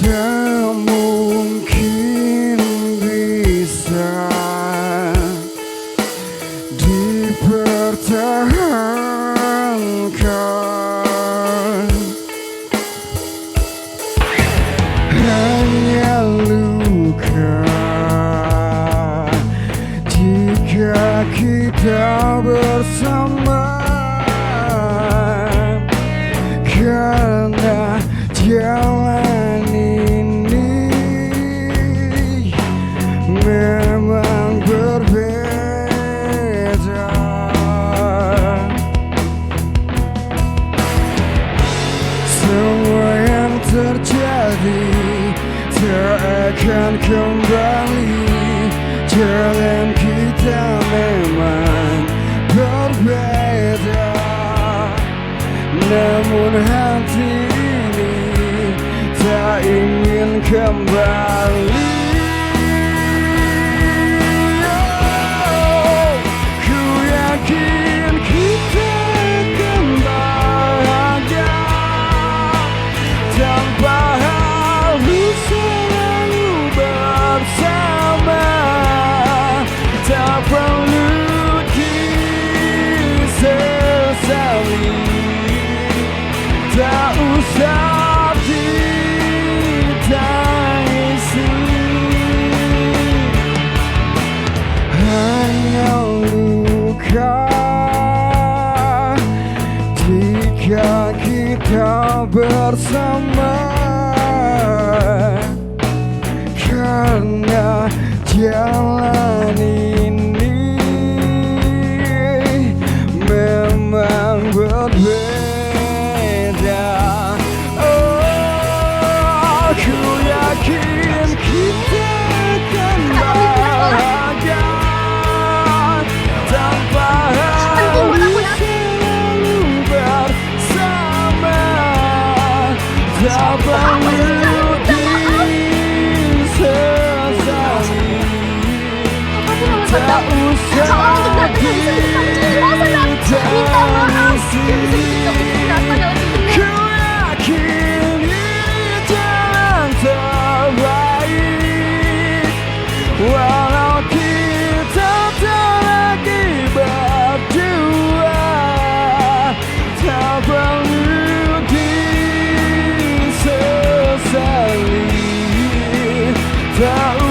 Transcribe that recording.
Tak mungkin bisa dipertahankan, hanya luka jika kita bersama. Karena jalan ini memang berbeda. Semua yang terjadi tak akan kembali. Jalan kita memang berbeda, namun hati ini tak ingin kembali. Oh, ku yakin kita akan bahagia tanpa harus selalu bersama. Tak perlu disesali, tak usah ditangisi, hanya luka jika kita bersama. Karena jalan ini memang berbeda. Oh, ku yakin kita akan bahagia tanpa harus selalu bersama. Tak perlu disesali, tak usah ditangisi. Ku yakin ini jalan terbaik, walau kita tak lagi berdua. Tak perlu disesali, tak